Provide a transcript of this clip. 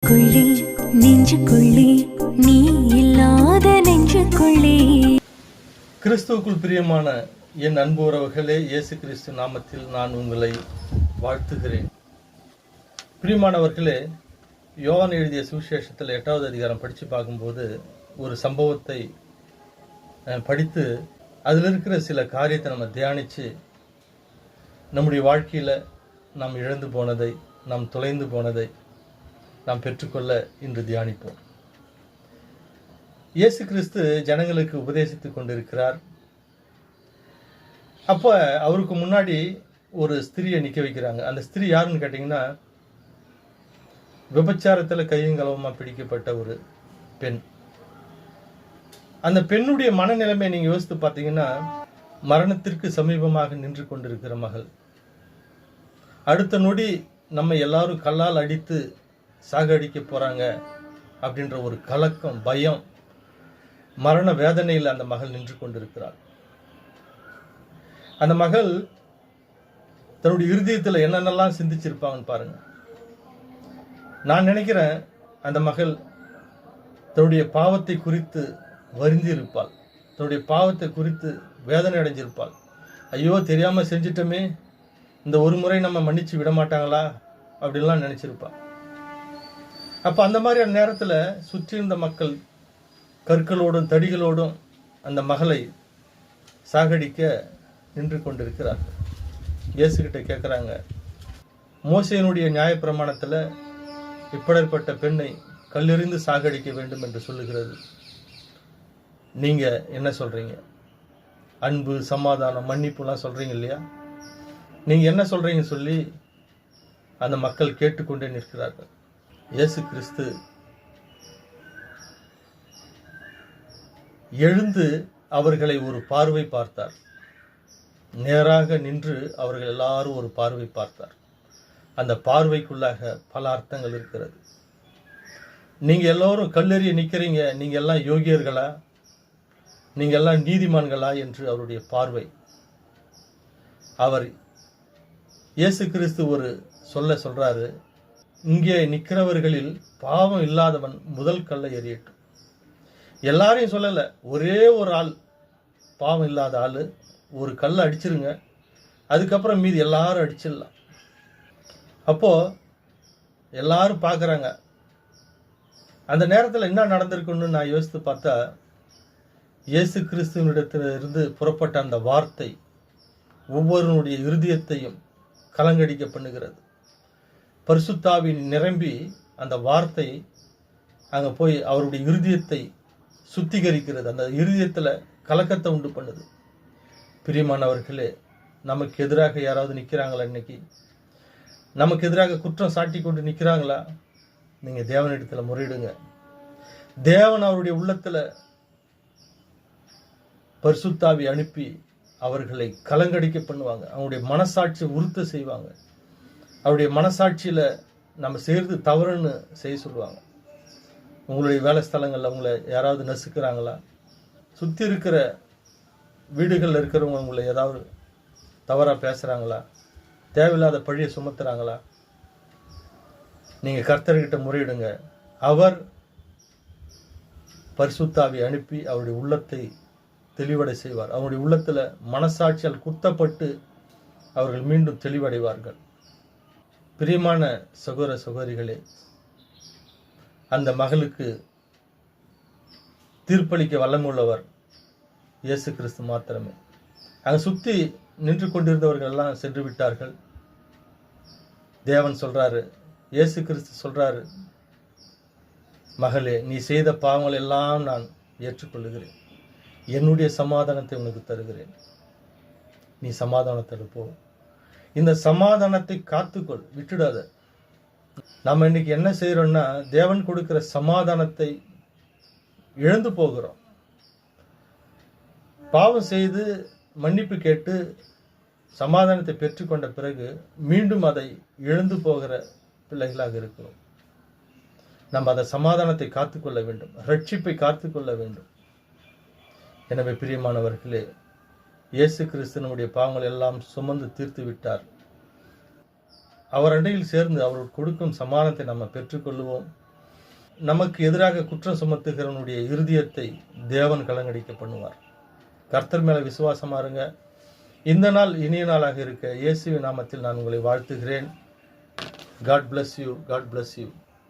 கொள்ளே நெஞ்சுக்குள்ளே நீ இல்லாத நெஞ்சுக்குள்ளே. கிறிஸ்துவுக்குள் பிரியமான என் அன்பு உறவுகளே, இயேசு கிறிஸ்து நாமத்தில் நான் உங்களை வாழ்த்துகிறேன். பிரியமானவர்களே, யோவான் எழுதிய சுவிசேஷத்தில் 8வது அதிகாரம் படித்து பார்க்கும்போது ஒரு சம்பவத்தை படித்து அதில் இருக்கிற சில காரியத்தை நம்ம தியானித்து நம்முடைய வாழ்க்கையில் நாம் இழந்து போனதை, நாம் தொலைந்து போனதை நாம் பெற்றுக்கொள்ள இன்று தியானிப்போம். இயேசு கிறிஸ்து ஜனங்களுக்கு உபதேசித்துக் கொண்டிருக்கிறார். அப்போ அவருக்கு முன்னாடி ஒரு ஸ்திரியை நிற்க வைக்கிறாங்க. அந்த ஸ்திரீ யாருன்னு கேட்டிங்கன்னா, விபச்சாரத்தில் கையும் களவுமா பிடிக்கப்பட்ட ஒரு பெண். அந்த பெண்ணுடைய மனநிலைமை நீங்கள் யோசித்து பார்த்தீங்கன்னா, மரணத்திற்கு சமீபமாக நின்று கொண்டிருக்கிற மகள். அடுத்த நொடி நம்ம எல்லாரும் கல்லால் அடித்து சாகடிக்க போகிறாங்க அப்படின்ற ஒரு கலக்கம், பயம், மரண வேதனையில் அந்த மகள் நின்று கொண்டிருக்கிறாள். அந்த மகள் தன்னுடைய இருதயத்தில் என்னென்னலாம் சிந்திச்சிருப்பாங்கன்னு பாருங்க. நான் நினைக்கிறேன் அந்த மகள் தன்னுடைய பாவத்தை குறித்து வருந்தி இருப்பாள், தன்னுடைய பாவத்தை குறித்து வேதனை அடைஞ்சிருப்பாள். ஐயோ, தெரியாமல் செஞ்சிட்டோமே, இந்த ஒரு முறை நம்ம மன்னிச்சு விட மாட்டாங்களா அப்படின்லாம் நினைச்சிருப்பாள். அப்போ அந்த மாதிரியான நேரத்தில் சுற்றி இருந்த மக்கள் கற்களோடும் தடிகளோடும் அந்த மகளை சாகடிக்க நின்று கொண்டிருக்கிறார்கள். இயேசுகிட்ட கேட்குறாங்க, மோசேயினுடைய நியாயப்பிரமாணத்தில் இப்படிப்பட்ட பெண்ணை கல்லெறிந்து சாகடிக்க வேண்டும் என்று சொல்லுகிறது. நீங்கள் என்ன சொல்கிறீங்க? அன்பு, சமாதானம், மன்னிப்புலாம் சொல்கிறீங்க இல்லையா? நீங்கள் என்ன சொல்கிறீங்கன்னு சொல்லி அந்த மக்கள் கேட்டுக்கொண்டே நிற்கிறார்கள். இயேசு கிறிஸ்து எழுந்து அவர்களை ஒரு பார்வை பார்த்தார். நேராக நின்று அவர்கள் எல்லாரும் ஒரு பார்வை பார்த்தார். அந்த பார்வைக்குள்ளாக பல அர்த்தங்கள் இருக்கிறது. நீங்க எல்லாரும் கல்லெறிய நிற்கிறீங்க, நீங்க எல்லாம் யோகியர்களா, நீங்க எல்லாம் நீதிமான்களா என்று அவருடைய பார்வை. அவர் இயேசு கிறிஸ்து ஒரு சொல்றாரு, இங்கே நிற்கிறவர்களில் பாவம் இல்லாதவன் முதல் கல்லை எறியட்டும். எல்லாரையும் சொல்லலை, ஒரே ஒரு ஆள், பாவம் இல்லாத ஆள், ஒரு கல்லை அடிச்சிருங்க, அதுக்கப்புறம் மீதி எல்லாரும் அடிச்சிடலாம். அப்போ எல்லாரும் பார்க்குறாங்க. அந்த நேரத்தில் என்ன நடந்திருக்குன்னு நான் யோசித்து பார்த்தா, இயேசு கிறிஸ்துவனிடத்திலிருந்து புறப்பட்ட அந்த வார்த்தை ஒவ்வொருவனுடைய இருதயத்தையும் கலங்கடிக்க பண்ணுகிறது. பரிசுத்தாவின் நிரம்பி அந்த வார்த்தை அங்கே போய் அவருடைய இருதயத்தை சுத்திகரிக்கிறது. அந்த இருதயத்தில் கலக்கத்தை உண்டு பண்ணுது. பிரியமானவர்களே, நமக்கு எதிராக யாராவது நிற்கிறாங்களா? இன்னைக்கு நமக்கு எதிராக குற்றம் சாட்டி கொண்டு நிற்கிறாங்களா? நீங்கள் தேவனிடத்தில் முறையிடுங்க. தேவன் அவருடைய உள்ளத்தில் பரிசுத்தாவி அனுப்பி அவர்களை கலங்கடிக்க பண்ணுவாங்க. அவங்களுடைய மனசாட்சியை உறுத்த செய்வாங்க. அவருடைய மனசாட்சியில் நம்ம சேர்ந்து தவறுன்னு செய்ய சொல்லுவாங்க. உங்களுடைய வேலை ஸ்தலங்களில் உங்களை யாராவது நசுக்கிறாங்களா? சுற்றி இருக்கிற வீடுகளில் இருக்கிறவங்க உங்களை ஏதாவது தவறாக பேசுகிறாங்களா? தேவையில்லாத பழியை சுமத்துறாங்களா? நீங்கள் கர்த்தர்கிட்ட முறையிடுங்க. அவர் பரிசுத்தாவி அனுப்பி அவருடைய உள்ளத்தை தெளிவடை செய்வார். அவருடைய உள்ளத்தில் மனசாட்சியால் குத்தப்பட்டு அவர்கள் மீண்டும் தெளிவடைவார்கள். பிரியமான சகோதர சகோதரிகளே, அந்த மகளுக்கு தீர்ப்பளிக்க வல்லமுள்ளவர் இயேசு கிறிஸ்து மாத்திரமே. அங்கே சுற்றி நின்று கொண்டிருந்தவர்கள் எல்லாம் சென்று விட்டார்கள். தேவன் சொல்றாரு, இயேசு கிறிஸ்து சொல்றாரு, மகளே, நீ செய்த பாவங்கள் எல்லாம் நான் ஏற்றுக்கொள்ளுகிறேன், என்னுடைய சமாதானத்தை உனக்கு தருகிறேன், நீ சமாதானத்தோடு போ, இந்த சமாதானத்தை காத்துக்கொள், விட்டுடாத. நம்ம இன்னைக்கு என்ன செய்யறோம்னா, தேவன் கொடுக்கிற சமாதானத்தை இழந்து போகிறோம். பாவம் செய்து மன்னிப்பு கேட்டு சமாதானத்தை பெற்றுக்கொண்ட பிறகு மீண்டும் அதை இழந்து போகிற பிள்ளைகளாக இருக்கிறோம். நம்ம அந்த சமாதானத்தை காத்துக்கொள்ள வேண்டும், ரட்சிப்பை காத்துக்கொள்ள வேண்டும். எனவே பிரியமானவர்களே, இயேசு கிறிஸ்து நம்முடைய பாவங்கள் எல்லாம் சுமந்து தீர்த்து விட்டார். அவர் அண்டையில் சேர்ந்து அவர் கொடுக்கும் சமாதானத்தை நம்ம பெற்றுக்கொள்வோம். நமக்கு எதிராக குற்றம் சுமத்துகிறவனுடைய இருதயத்தை தேவன் கலங்கடிக்க பண்ணுவார். கர்த்தர் மேல விசுவாசமா இருங்க. இந்த நாள் இனிய நாளாக இருக்க இயேசுவின் நாமத்தில் நான் உங்களை வாழ்த்துகிறேன். God bless you. God bless you.